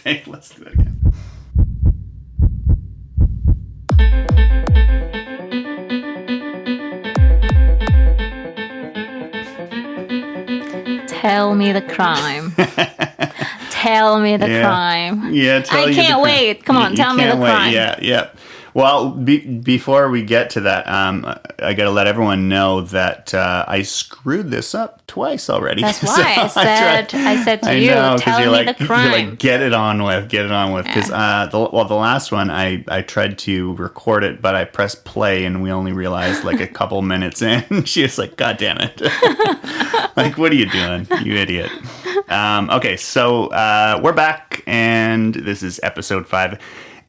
Okay, let's do that again. Tell me the crime. Tell me the crime. Yeah, I can't wait. Come on, tell me the crime. Yeah. Well, before we get to that, I got to let everyone know that I screwed this up twice already. That's why I said to you, tell me the crime. You're like, get it on with. Because the last one, I tried to record it, but I pressed play and we only realized like a couple minutes in. She was like, God damn it. Like, what are you doing, you idiot? Okay, so we're back, and this is episode 5.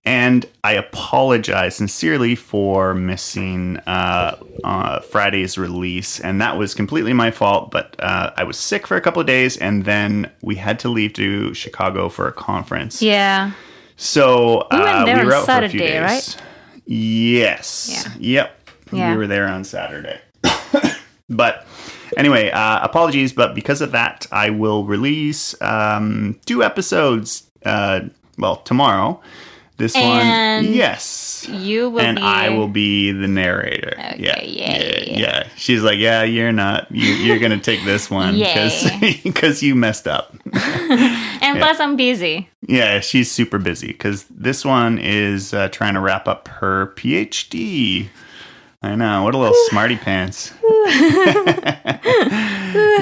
And I apologize sincerely for missing Friday's release. And that was completely my fault. But I was sick for a couple of days. And then we had to leave to Chicago for a conference. Yeah. So we went there we were on out Saturday, for a few days. Right? Yes. Yeah. Yep. Yeah. We were there on Saturday. But anyway, apologies. But because of that, I will release 2 episodes, tomorrow. This and one, yes. You will and be... I will be the narrator. Okay, yeah. She's like, yeah, you're not. You're going to take this one because you messed up. And plus, I'm busy. Yeah, she's super busy because this one is trying to wrap up her PhD. I know. What a little smarty pants.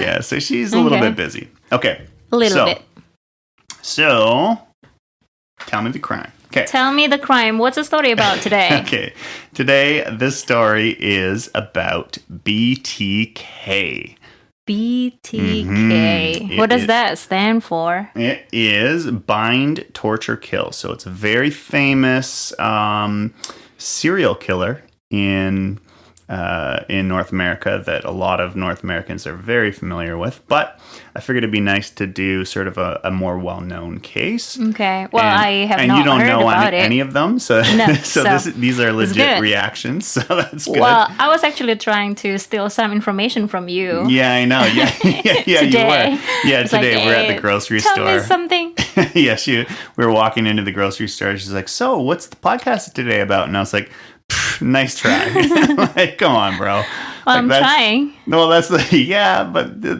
Yeah, so she's a little bit busy. Okay. A little bit. So, tell me the crime. Okay. Tell me the crime. What's the story about today? Okay. Today, this story is about BTK. BTK. Mm-hmm. What does that stand for? It is bind, torture, kill. So it's a very famous serial killer in North America that a lot of North Americans are very familiar with. But I figured it'd be nice to do sort of a more well-known case. Okay. Well, I have and not you don't heard know about any of them, so No, these are legit reactions. So that's good. Well, I was actually trying to steal some information from you. Yeah, I know. Yeah, today. You were. Yeah, today like, we're at the grocery store. Tell me something. Yeah, we were walking into the grocery store. She's like, "So, what's the podcast today about?" And I was like, nice try. Like, come on, bro. Well, I'm trying. No, but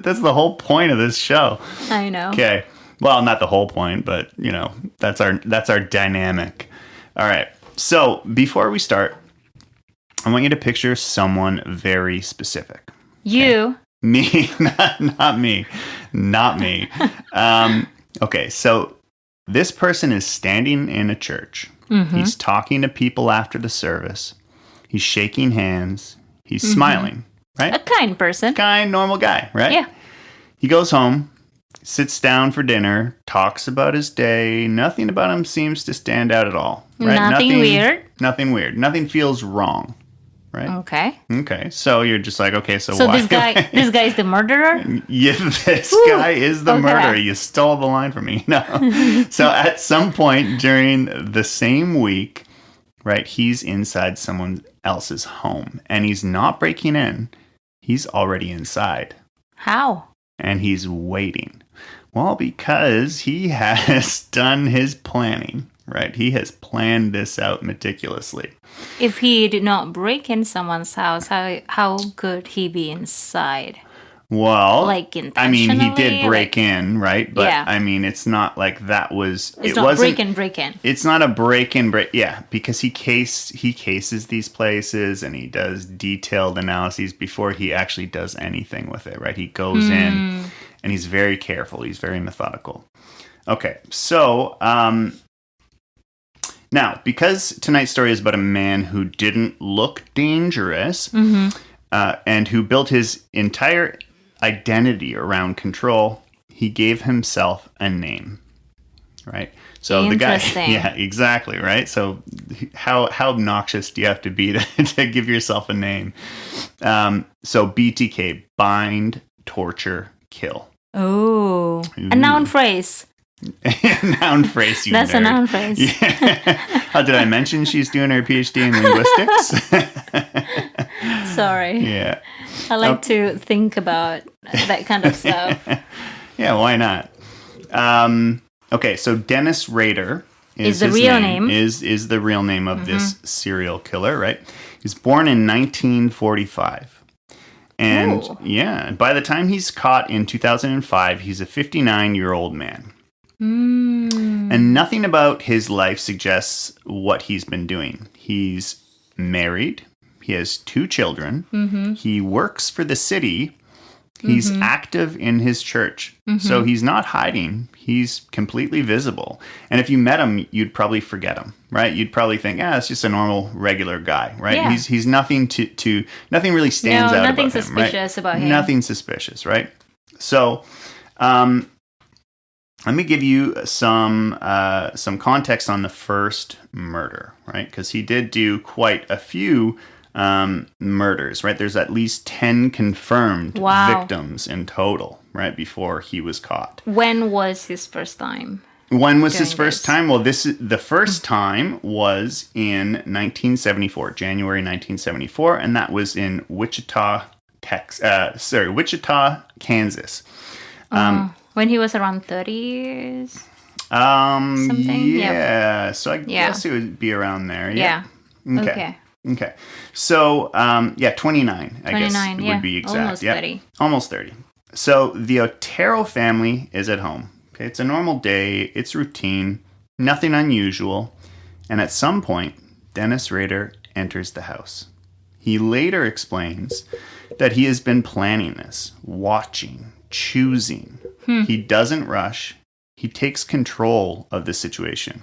that's the whole point of this show. I know. Okay. Well, not the whole point, but that's our dynamic. All right. So before we start, I want you to picture someone very specific. You. Me, not me. Okay. So this person is standing in a church. Mm-hmm. He's talking to people after the service. He's shaking hands. He's smiling, right? A kind person. Kind, normal guy, right? Yeah. He goes home, sits down for dinner, talks about his day. Nothing about him seems to stand out at all, right? Nothing weird. Nothing weird. Nothing feels wrong, right? Okay. So you're just like, okay, so So why? this guy is the murderer? Yeah, this guy is the murderer. You stole the line from me. No. So at some point during the same week, right, he's inside someone else's home and he's not breaking in. He's already inside. How? And he's waiting. Well, because he has done his planning, right? He has planned this out meticulously. If he did not break in someone's house, how could he be inside? Well, like I mean, he did break in, right? But yeah. I mean, it's not like that was. It's not break in. It's not a break in. Yeah, because he cases these places and he does detailed analyses before he actually does anything with it, right? He goes in and he's very careful. He's very methodical. Okay, so now because tonight's story is about a man who didn't look dangerous and who built his entire identity around control, he gave himself a name, right? So the guy, yeah, exactly, right? So how obnoxious do you have to be to give yourself a name? So BTK, bind, torture, kill. Oh, a noun phrase. Noun phrase, you That's nerd. A noun phrase. Yeah. Did I mention she's doing her PhD in linguistics? Sorry. Yeah. I like to think about that kind of stuff. Yeah, why not? Okay, so Dennis Rader is the his real name. Is the real name of this serial killer, right? He's born in 1945. And Ooh. yeah, by the time he's caught in 2005, he's a 59-year-old man. And nothing about his life suggests what he's been doing. He's married. He has 2 children. He works for the city. He's active in his church. So he's not hiding. He's completely visible. And if you met him, you'd probably forget him, right? You'd probably think, it's just a normal, regular guy, right? Yeah. He's nothing nothing really stands out about him, right? Nothing suspicious about him. Nothing suspicious, right? So, let me give you some context on the first murder, right? Because he did do quite a few murders, right? There's at least 10 confirmed victims in total, right? Before he was caught. When was his first time? When was his first time? Well, the first time was in 1974, January 1974, and that was in Wichita, Kansas. When he was around 30s? Something? Yeah. So I guess it would be around there. Yeah. Okay. So, 29, I guess would be exact. Almost 30. Almost 30. So the Otero family is at home. Okay, it's a normal day. It's routine. Nothing unusual. And at some point, Dennis Rader enters the house. He later explains that he has been planning this, watching, choosing. He doesn't rush. He takes control of the situation.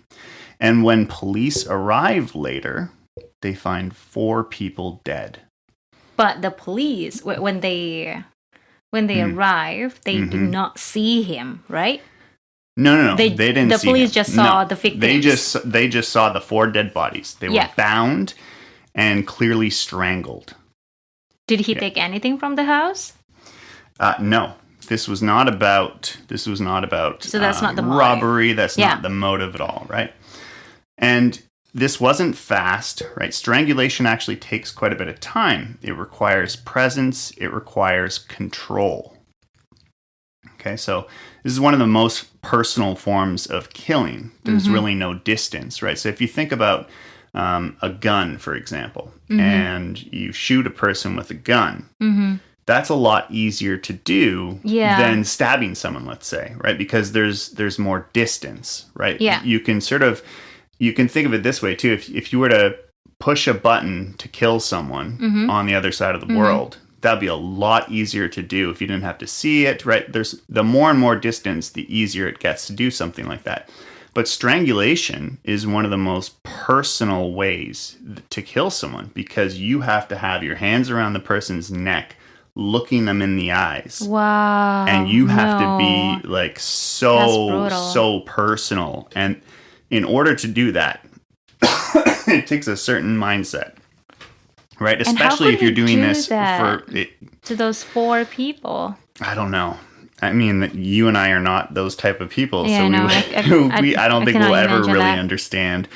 And when police arrive later, they find 4 people dead. But the police, when they arrive, they did not see him, right? No. They didn't see him. The police just saw the victims. They just saw the 4 dead bodies. They were bound and clearly strangled. Did he take anything from the house? No. This was not about. So that's not the motive. Robbery. That's not the motive at all, right? And this wasn't fast, right? Strangulation actually takes quite a bit of time. It requires presence. It requires control. Okay, so this is one of the most personal forms of killing. There's really no distance, right? So if you think about a gun, for example, and you shoot a person with a gun, that's a lot easier to do than stabbing someone, let's say, right? Because there's more distance, right? Yeah. You can think of it this way too. If you were to push a button to kill someone on the other side of the world, that'd be a lot easier to do if you didn't have to see it, right? There's the more and more distance, the easier it gets to do something like that. But strangulation is one of the most personal ways to kill someone because you have to have your hands around the person's neck, looking them in the eyes. Wow. And you have to be like so personal. And in order to do that, it takes a certain mindset, right? Especially if you're doing this to those 4 people. I don't know. I mean, you and I are not those type of people, yeah, so no, I don't think we'll ever really that. understand,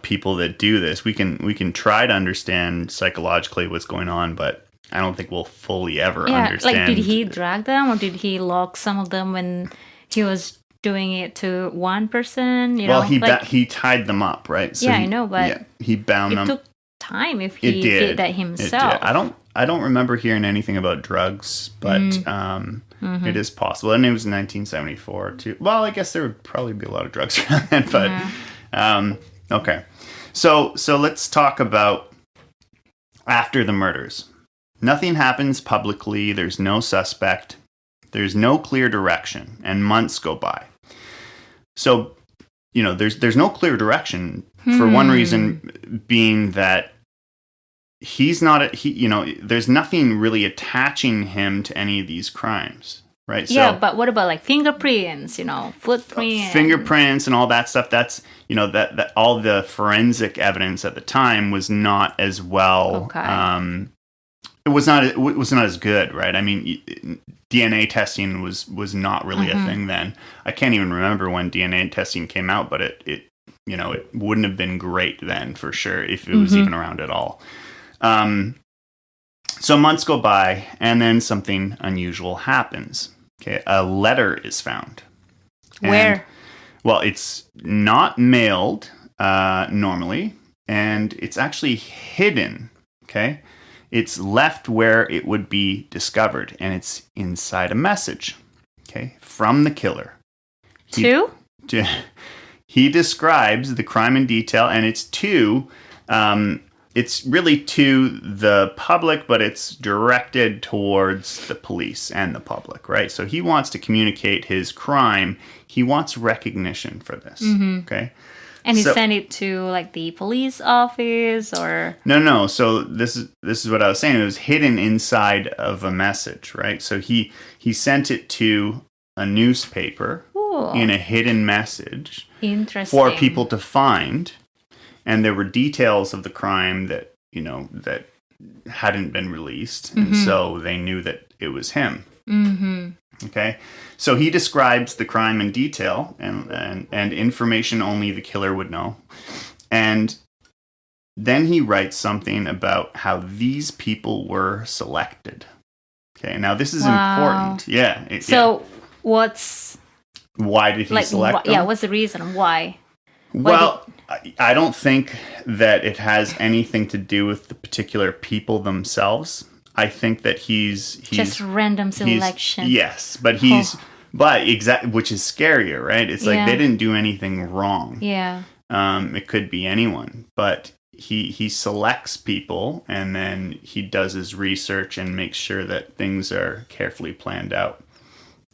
people that do this. We can try to understand psychologically what's going on, but I don't think we'll fully ever understand. Like, did he drag them, or did he lock some of them when he was doing it to one person? He tied them up, right? So I know, but he bound them. It took time if he did that himself. It did. I don't remember hearing anything about drugs, but it is possible. And it was 1974 too. Well, I guess there would probably be a lot of drugs around then, but okay. So let's talk about after the murders. Nothing happens publicly. There's no suspect. There's no clear direction, and months go by. So, there's no clear direction for one reason being that he's not there's nothing really attaching him to any of these crimes, right? Yeah, but what about like fingerprints, footprints? Fingerprints and all that stuff, that's, that all the forensic evidence at the time was not as well. Okay. It was not as good, right? I mean, DNA testing was not really a thing then. I can't even remember when DNA testing came out, but it wouldn't have been great then for sure if it was even around at all. So months go by, and then something unusual happens. Okay, a letter is found. Where? Well, it's not mailed normally, and it's actually hidden. Okay, it's left where it would be discovered, and it's inside a message. Okay, from the killer. To? He describes the crime in detail, and it's it's really to the public, but it's directed towards the police and the public, right? So he wants to communicate his crime. He wants recognition for this, okay? And he sent it to like the police office or no. So this is what I was saying. It was hidden inside of a message, right? So he sent it to a newspaper in a hidden message for people to find. And there were details of the crime that, that hadn't been released. And so they knew that it was him. Okay. So he describes the crime in detail and information only the killer would know. And then he writes something about how these people were selected. Okay. Now this is important. Yeah. Why did he select them? Yeah. What's the reason? Why? I don't think that it has anything to do with the particular people themselves. I think that he's just random selection. Yes, but which is scarier, right? It's like they didn't do anything wrong. Yeah. It could be anyone, but he selects people and then he does his research and makes sure that things are carefully planned out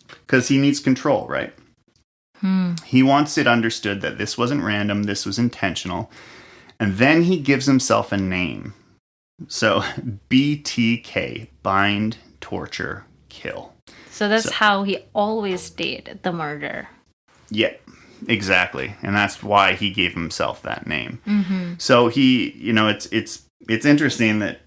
because he needs control, right? He wants it understood that this wasn't random, this was intentional. And then he gives himself a name. So, BTK, bind, torture, kill. So that's how he always did the murder. Yeah, exactly. And that's why he gave himself that name. So he, it's interesting that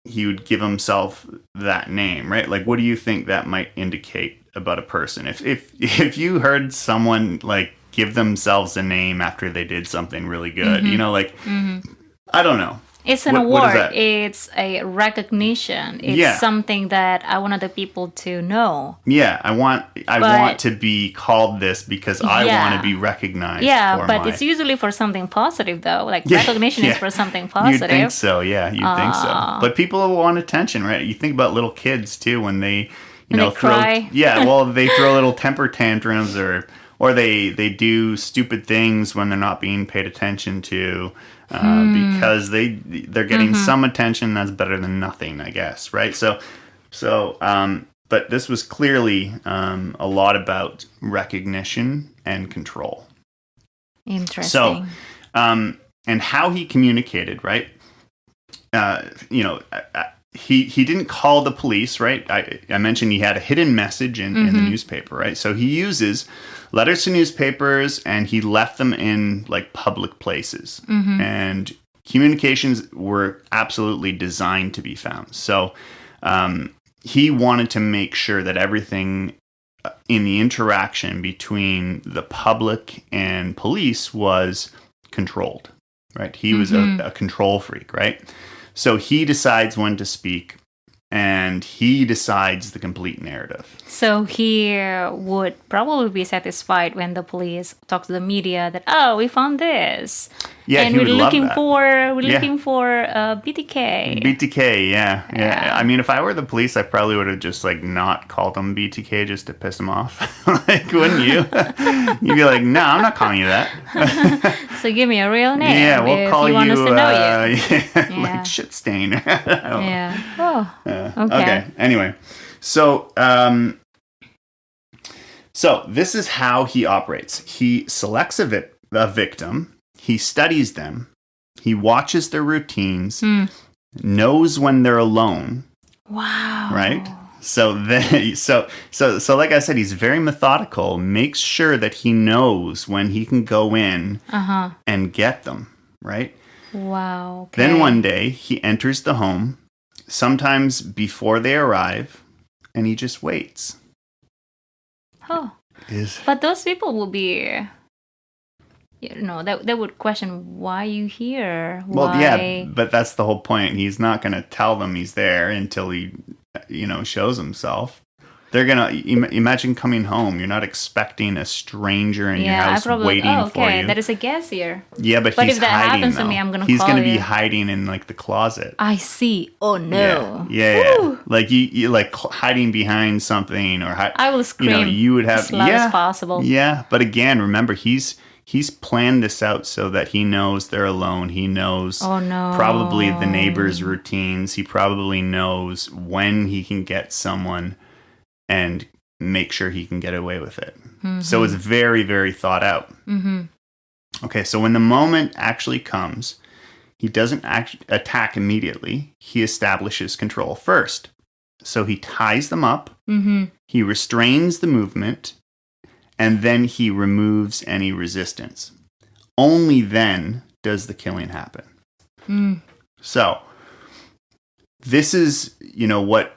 he would give himself that name, right? Like, what do you think that might indicate about a person? If you heard someone like give themselves a name after they did something really good, I don't know. It's an award. It's a recognition. It's something that I want other people to know. Yeah, I want to be called this because I want to be recognized. Yeah, but it's usually for something positive, though. Like recognition is for something positive. You'd think so. Yeah, you'd think so. But people want attention, right? You think about little kids too when they, they cry. Yeah, well, they throw little temper tantrums or they do stupid things when they're not being paid attention to. Because they're getting some attention. That's better than nothing, I guess, right? So, but this was clearly a lot about recognition and control. Interesting. So, and how he communicated, right? He didn't call the police, right? I mentioned he had a hidden message in the newspaper, right? So he uses letters to newspapers and he left them in like public places. And communications were absolutely designed to be found. So he wanted to make sure that everything in the interaction between the public and police was controlled, right? He was a control freak, right? So he decides when to speak, and he decides the complete narrative. So he would probably be satisfied when the police talk to the media that, oh, we found this. Yeah, and he would love that. We're looking for BTK. BTK, yeah. I mean, if I were the police, I probably would have just like not called him BTK just to piss him off. Like, wouldn't you? You'd be like, no, I'm not calling you that. So give me a real name. Yeah, we'll call you. Want us to know you. Like shit stain. Yeah. Oh. Okay. Anyway, so this is how he operates. He selects a victim. He studies them. He watches their routines. Knows when they're alone. Wow. Right. So like I said, he's very methodical. Makes sure that he knows when he can go in and get them. Right. Wow. Okay. Then one day he enters the home. Sometimes before they arrive, and he just waits. Oh. But those people will be, they would question, why are you here? Well, yeah, but that's the whole point. He's not going to tell them he's there until he, shows himself. They're gonna imagine coming home. You're not expecting a stranger in your Yeah, I house probably waiting for you. there is a guest here. Yeah, but But he's if that hiding happens though. to me, I'm gonna He's call gonna be you. hiding in like the closet. I see. Oh no. Yeah. Like you like hiding behind something or I will scream you would have as loud as possible. Yeah, but again, remember he's planned this out so that he knows they're alone. He knows Oh no. probably the neighbors' routines. He probably knows when he can get someone and make sure he can get away with it. So it's very, very thought out. Okay, so when the moment actually comes, he doesn't attack immediately. He establishes control first. So he ties them up, he restrains the movement, and then he removes any resistance. Only then does the killing happen. So this is, what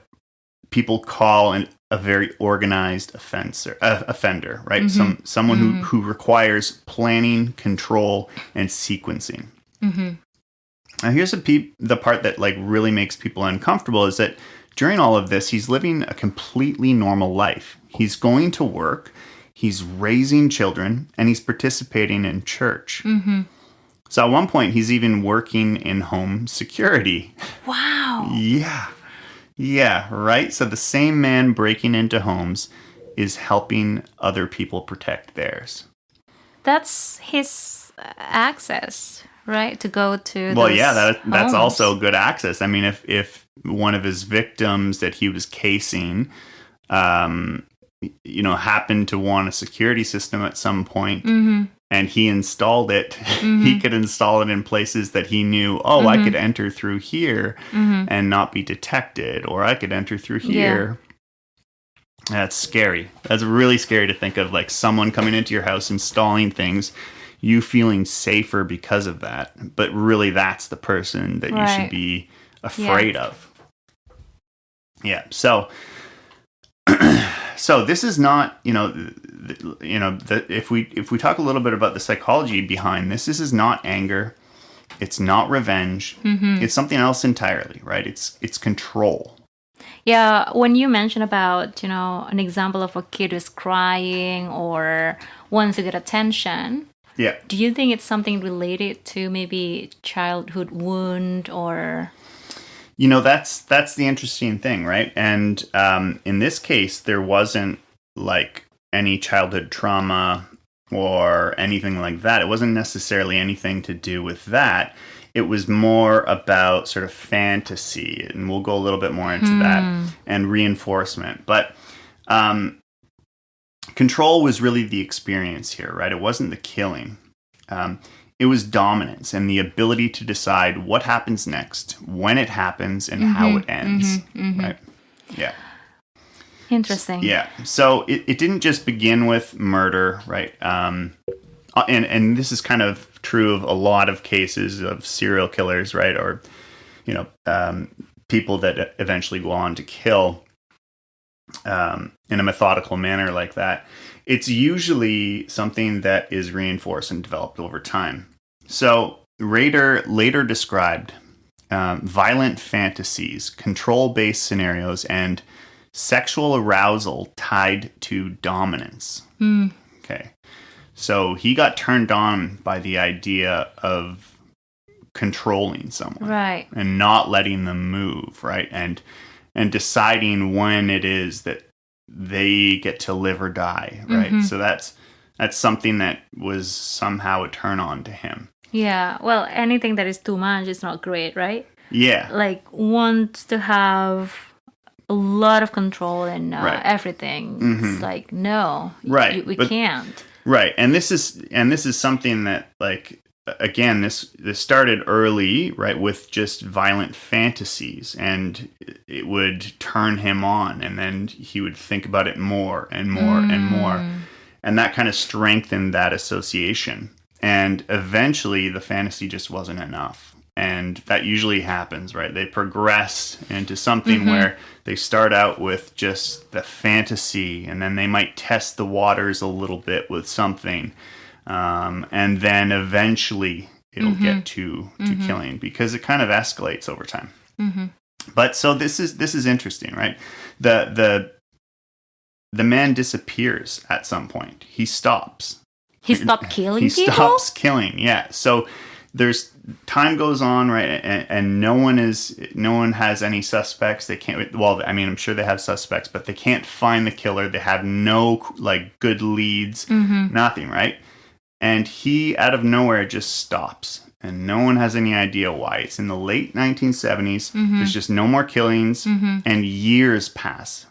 people call a very organized offender, right? Someone who requires planning, control, and sequencing. Now, here's the part that like really makes people uncomfortable is that during all of this, he's living a completely normal life. He's going to work, he's raising children, and he's participating in church. So at one point, he's even working in home security. Wow. Yeah, right? So the same man breaking into homes is helping other people protect theirs. That's his access, right? To go to that's also good access. I mean, if one of his victims that he was casing, happened to want a security system at some point, and he installed it, he could install it in places that he knew, I could enter through here and not be detected, or I could enter through here. That's scary. That's really scary to think of, like someone coming into your house, installing things, you feeling safer because of that. But really, that's the person that you should be afraid of. Yeah. So this is not, if we talk a little bit about the psychology behind this is not anger. It's not revenge. It's something else entirely, right? It's control. Yeah, when you mention about, an example of a kid who's crying or wants to get attention, do you think it's something related to maybe childhood wound or... that's the interesting thing, right? And in this case, there wasn't like any childhood trauma or anything like that. It wasn't necessarily anything to do with that. It was more about sort of fantasy, and we'll go a little bit more into that, and reinforcement. But control was really the experience here, right? It wasn't the killing. It was dominance and the ability to decide what happens next, when it happens, and how it ends, right? Yeah. Interesting. Yeah. So it didn't just begin with murder, right? And this is kind of true of a lot of cases of serial killers, right? Or, people that eventually go on to kill in a methodical manner like that. It's usually something that is reinforced and developed over time. So Rader later described violent fantasies, control-based scenarios, and sexual arousal tied to dominance. Okay. So he got turned on by the idea of controlling someone, right, and not letting them move, right, and deciding when it is that they get to live or die, right. So that's something that was somehow a turn on to him. Yeah. Well, anything that is too much is not great, right? Yeah. Like wants to have a lot of control and everything. It's like no, right. We can't. Right, and this is something that, like, again, this started early, right, with just violent fantasies, and it would turn him on, and then he would think about it more and more and more, and that kind of strengthened that association, and eventually the fantasy just wasn't enough. And that usually happens, right? They progress into something where they start out with just the fantasy, and then they might test the waters a little bit with something. And then eventually it'll get to killing, because it kind of escalates over time. But so this is interesting, right? The the man disappears at some point. He stops. He stopped killing people? He stops killing, yeah. So there's time goes on, right, and no one has any suspects. They can't. Well, I mean, I'm sure they have suspects, but they can't find the killer. They have no like good leads, nothing, right? And he, out of nowhere, just stops, and no one has any idea why. It's in the late 1970s. There's just no more killings, and years pass,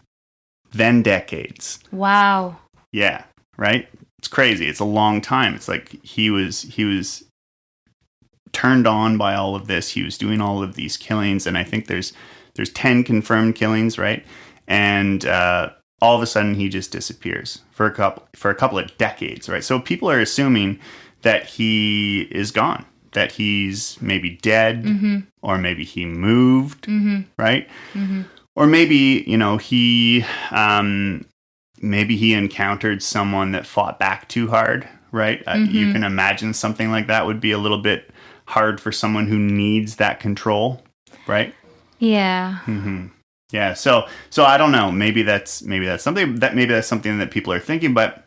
then decades. Wow. Yeah, right. It's crazy. It's a long time. It's like he was turned on by all of this. He was doing all of these killings, and I think there's 10 confirmed killings, right? And all of a sudden he just disappears for a couple of decades, right? So people are assuming that he is gone, that he's maybe dead, or maybe he moved, right? Or maybe, he maybe he encountered someone that fought back too hard, right? You can imagine something like that would be a little bit hard for someone who needs that control, right? Yeah. Yeah. So I don't know. Maybe that's something that people are thinking, but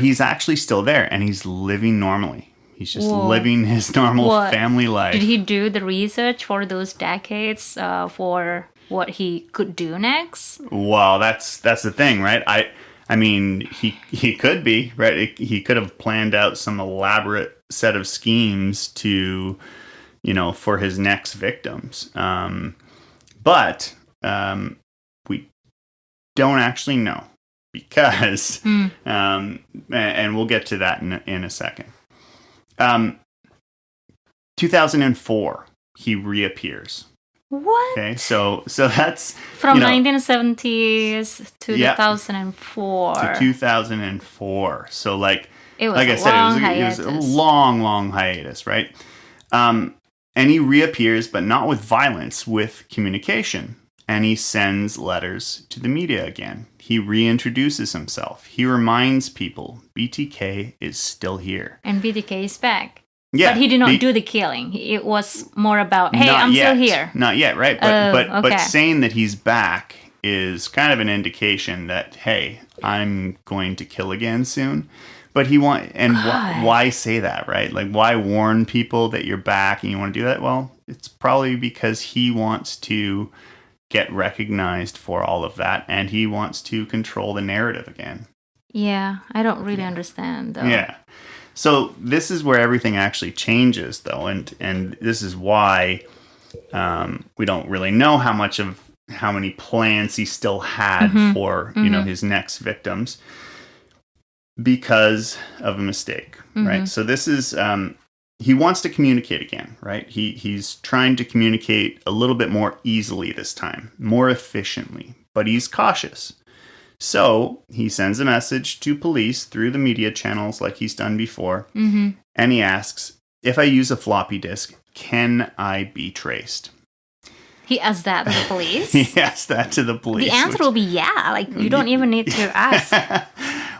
he's actually still there, and he's living normally. He's just living his normal family life. Did he do the research for those decades for what he could do next? Well, that's the thing, right? I mean, he could be, right? He could have planned out some elaborate set of schemes to, for his next victims. But we don't actually know because, and we'll get to that in a second. 2004, he reappears. What? Okay, so that's from 1970s to 2004. To 2004. So it was like I said, it was a long hiatus, right? And he reappears, but not with violence, with communication. And he sends letters to the media again. He reintroduces himself. He reminds people BTK is still here. And BTK is back. Yeah, but he did not do the killing. It was more about, hey, I'm still here. Not yet, right? But saying that he's back is kind of an indication that, hey, I'm going to kill again soon. But why say that, right? Like, why warn people that you're back and you want to do that? Well, it's probably because he wants to get recognized for all of that, and he wants to control the narrative again. Yeah, I don't really understand, though. Yeah. So this is where everything actually changes, though, and this is why we don't really know how many plans he still had for his next victims because of a mistake, right? So this is he wants to communicate again, right? He's trying to communicate a little bit more easily this time, more efficiently, but he's cautious. So he sends a message to police through the media channels like he's done before. And he asks, if I use a floppy disk, can I be traced? He asked that to the police? He asked that to the police. The answer will be yeah. Like, you don't even need to ask.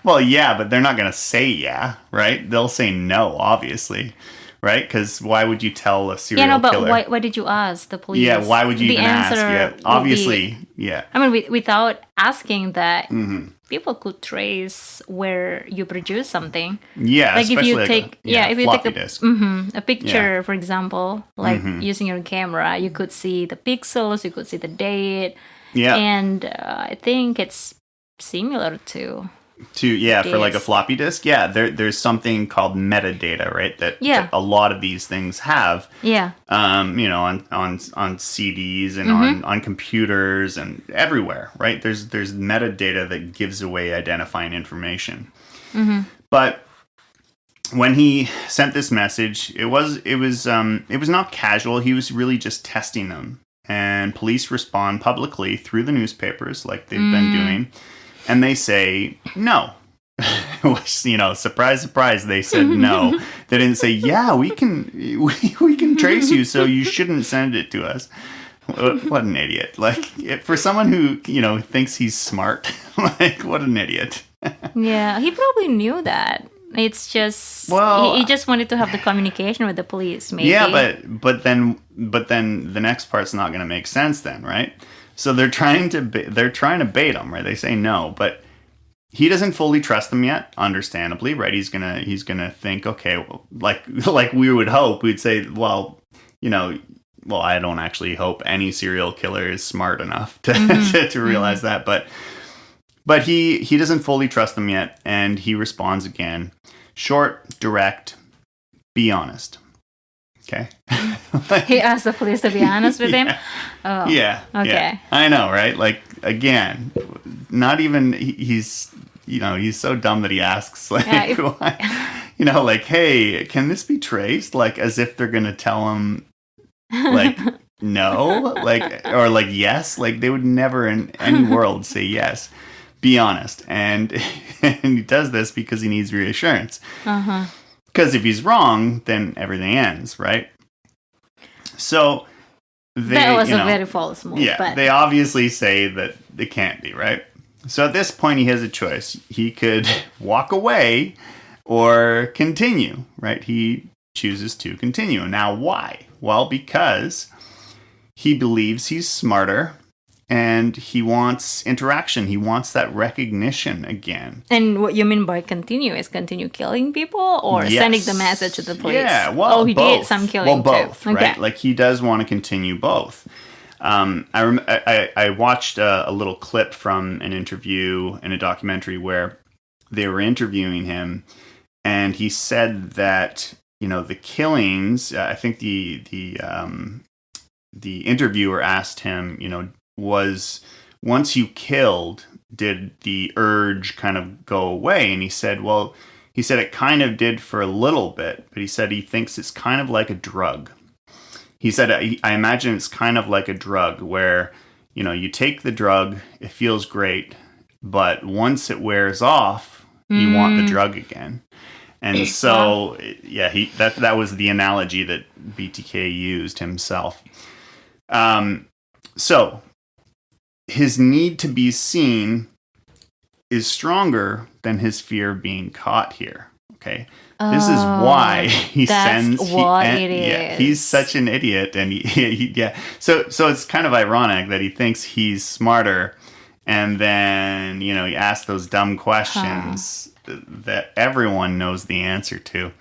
Well, yeah, but they're not going to say yeah, right? They'll say no, obviously. Right? Because why would you tell a serial killer? But why did you ask the police? Yeah, why would you even ask? Yeah, obviously, yeah. I mean, without asking that, people could trace where you produce something. Yeah, like if you take a picture, for example, like using your camera, you could see the pixels, you could see the date. Yeah, and I think it's similar to for like a floppy disk. Yeah, there's something called metadata, right? That a lot of these things have. Yeah. On CDs and on computers and everywhere, right? There's metadata that gives away identifying information. But when he sent this message, it was not casual. He was really just testing them. And police respond publicly through the newspapers like they've been doing. And they say no. Surprise, surprise. They said no. They didn't say, yeah, we can trace you, so you shouldn't send it to us. What an idiot! Like, for someone who thinks he's smart, like, what an idiot. Yeah, he probably knew that. It's just he just wanted to have the communication with the police. Maybe. Yeah, but then the next part's not going to make sense then, right? So they're trying to bait him, right? They say no, but he doesn't fully trust them yet, understandably, right? He's gonna think, okay, well, like we would hope, we'd say, well, well, I don't actually hope any serial killer is smart enough to, to realize that, but he doesn't fully trust them yet, and he responds again, short, direct, be honest. Okay. He asked the police to be honest with him. Oh, yeah. Okay. Yeah. I know, right? Like, again, not even he's so dumb that he asks, like, like, hey, can this be traced? Like, as if they're gonna tell him, like, no, like, or like yes, like they would never in any world say yes. Be honest, and he does this because he needs reassurance. Because if he's wrong, then everything ends, right? So that was a very false move. Yeah, but they obviously say that it can't be, right? So at this point, he has a choice. He could walk away or continue, right? He chooses to continue. Now, why? Well, because he believes he's smarter and he wants interaction. He wants that recognition again. And what you mean by continue is continue killing people or sending the message to the police? Yeah, well, he both. did some killing both, too. Right? Okay. Like he does want to continue both. I watched a little clip from an interview in a documentary where they were interviewing him, and he said that the killings. I think the interviewer asked him, was once you killed, did the urge kind of go away? And he said, well, it kind of did for a little bit, but he said he thinks it's kind of like a drug. He said, I imagine it's kind of like a drug where, you take the drug, it feels great, but once it wears off, you want the drug again. And so, that was the analogy that BTK used himself. So his need to be seen is stronger than his fear of being caught here. Okay. This is why he sends. It is. Yeah, he's such an idiot, and So it's kind of ironic that he thinks he's smarter, and then he asks those dumb questions that everyone knows the answer to.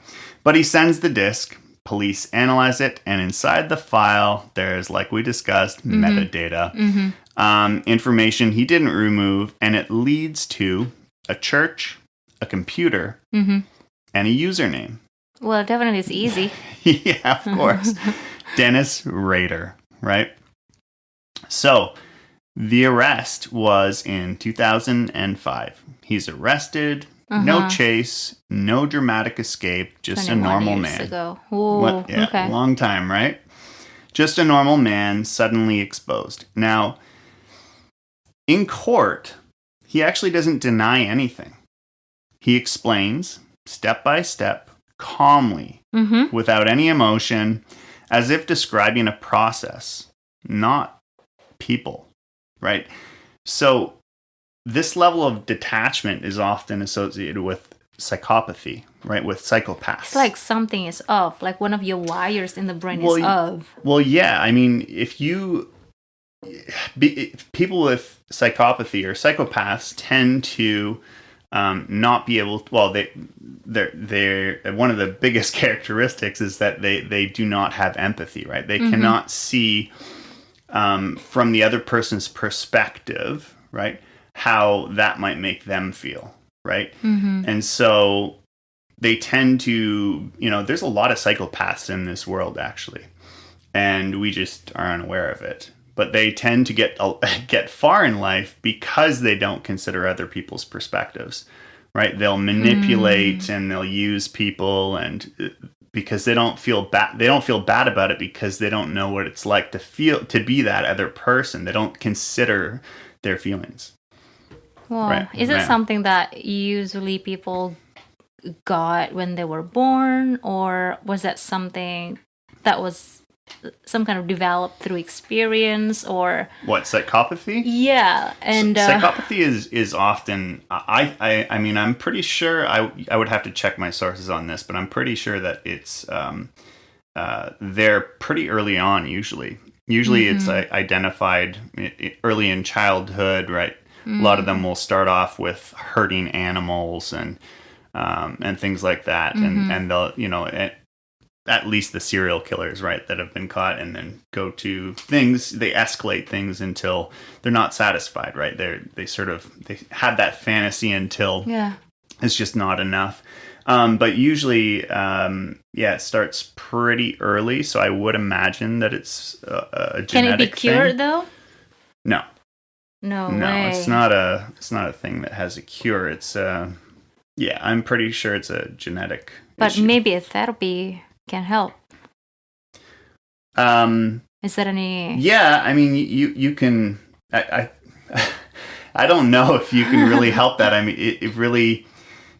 But he sends the disc. Police analyze it, and inside the file, there's, like we discussed, metadata, information he didn't remove, and it leads to a church, a computer, and a username. Well, definitely it's easy. Yeah, of course. Dennis Rader, right? So, the arrest was in 2005. He's arrested. No chase, no dramatic escape, just a normal man. Ago. Ooh, okay. Long time, right? Just a normal man suddenly exposed. Now, in court, he actually doesn't deny anything. He explains, step by step, calmly, without any emotion, as if describing a process, not people, right? So, this level of detachment is often associated with psychopathy, right? With psychopaths. It's like something is off, like one of your wires in the brain is off. Well, yeah. I mean, people with psychopathy or psychopaths tend to not be able. Well, they're one of the biggest characteristics is that they do not have empathy, right? They cannot see from the other person's perspective, right? How that might make them feel, right? And so they tend to, there's a lot of psychopaths in this world, actually, and we just are unaware of it. But they tend to get far in life because they don't consider other people's perspectives, right? They'll manipulate and they'll use people, and because they don't feel bad. They don't feel bad about it because they don't know what it's like to be that other person. They don't consider their feelings. Well, right. Is it something that usually people got when they were born, or was that something that was some kind of developed through experience, or what, psychopathy? Yeah, and psychopathy is often. I mean, I'm pretty sure. I would have to check my sources on this, but I'm pretty sure that it's they're pretty early on usually. Usually it's identified early in childhood, right? A lot of them will start off with hurting animals and things like that. And they'll, at least the serial killers, right, that have been caught, and then go to things, they escalate things until they're not satisfied, right? They have that fantasy until it's just not enough. But usually, it starts pretty early, so I would imagine that it's a genetic thing. Can it be cured, though? No. No way. It's not a thing that has a cure. It's I'm pretty sure it's a genetic But issue. maybe a therapy can help. Is there any? Yeah, I mean, you can. I don't know if you can really help that. I mean, it really.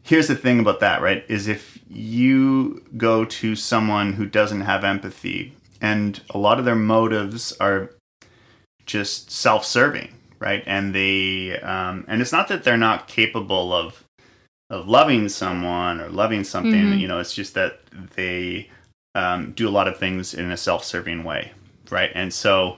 Here's the thing about that, right? Is if you go to someone who doesn't have empathy, and a lot of their motives are just self-serving, right? And they, and it's not that they're not capable of loving someone or loving something. It's just that they do a lot of things in a self-serving way, right? And so,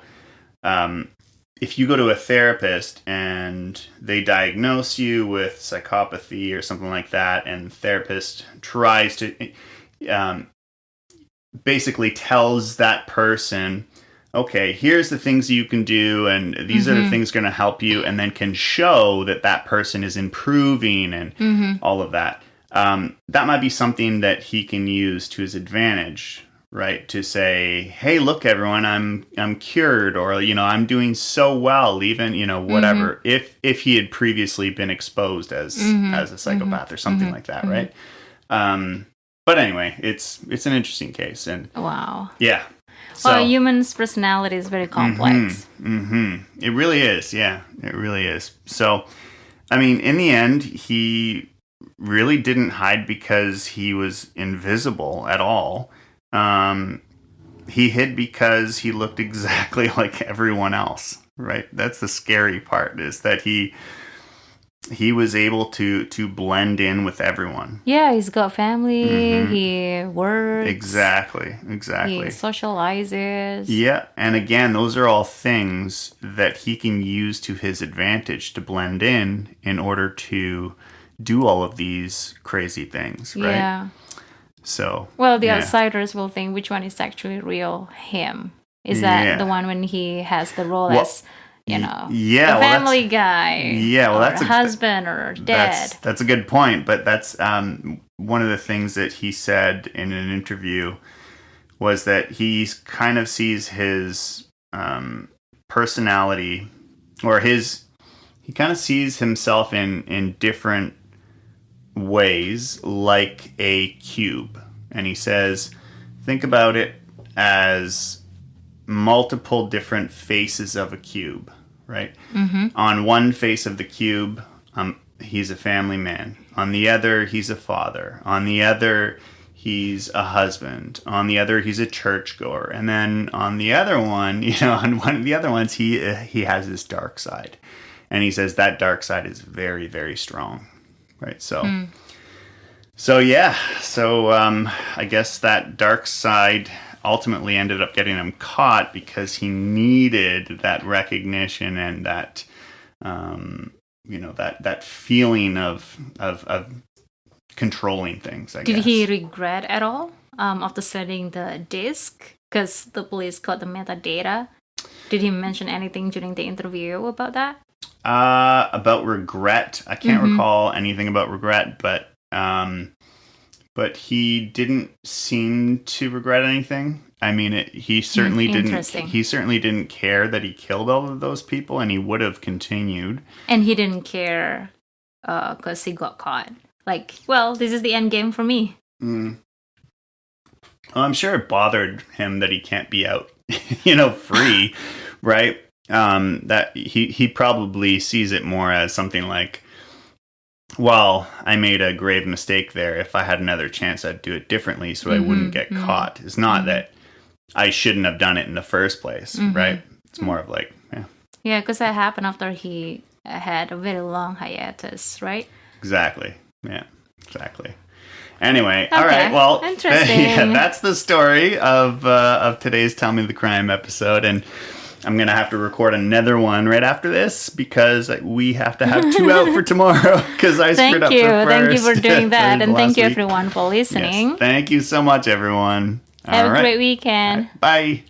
if you go to a therapist and they diagnose you with psychopathy or something like that, and the therapist tries to basically tells that person, okay, here's the things you can do, and these are the things going to help you, and then can show that that person is improving and all of that. That might be something that he can use to his advantage, right? To say, hey, look, everyone, I'm cured, or, I'm doing so well, even, whatever, if he had previously been exposed as a psychopath or something like that, right? But anyway, it's an interesting case. And wow. Yeah. So, well, a human's personality is very complex. It really is. Yeah, it really is. So, I mean, in the end, he really didn't hide because he was invisible at all. He hid because he looked exactly like everyone else, right? That's the scary part, is that he was able to blend in with everyone. Yeah, he's got family, he works. Exactly. He socializes. Yeah, and again, those are all things that he can use to his advantage to blend in order to do all of these crazy things, right? Yeah. So, well, the outsiders will think which one is actually real him. Is that the one when he has the role as, a family guy? Yeah, well, that's a husband or dad. That's a good point, but that's one of the things that he said in an interview was that he kind of sees his personality, or he kind of sees himself in different ways like a cube. And he says, think about it as multiple different faces of a cube, right? On one face of the cube, he's a family man. On the other, he's a father. On the other, he's a husband. On the other, he's a churchgoer. And then on the other one, on one of the other ones, he has his dark side. And he says that dark side is very, very strong. Right, so I guess that dark side ultimately ended up getting him caught because he needed that recognition and that that feeling of controlling things. I guess. Did he regret at all after sending the disc? Because the police got the metadata. Did he mention anything during the interview about that? About regret, I can't recall anything about regret, but he didn't seem to regret anything. I mean, he certainly didn't. He certainly didn't care that he killed all of those people, and he would have continued. And he didn't care because he got caught. Like, well, this is the end game for me. Well, I'm sure it bothered him that he can't be out, free, right? That he probably sees it more as something like, well, I made a grave mistake there. If I had another chance, I'd do it differently so I wouldn't get caught. It's not that I shouldn't have done it in the first place, right? It's more of like, yeah, because that happened after he had a very long hiatus, right? Exactly. Yeah, exactly. Anyway, all right. Well, interesting. Yeah, that's the story of today's Tell Me the Crime episode, and I'm going to have to record another one right after this because we have to have 2 out for tomorrow because I screwed up the first. Thank you for doing that. And thank you, everyone, for listening. Yes. Thank you so much, everyone. Have a great weekend. Bye.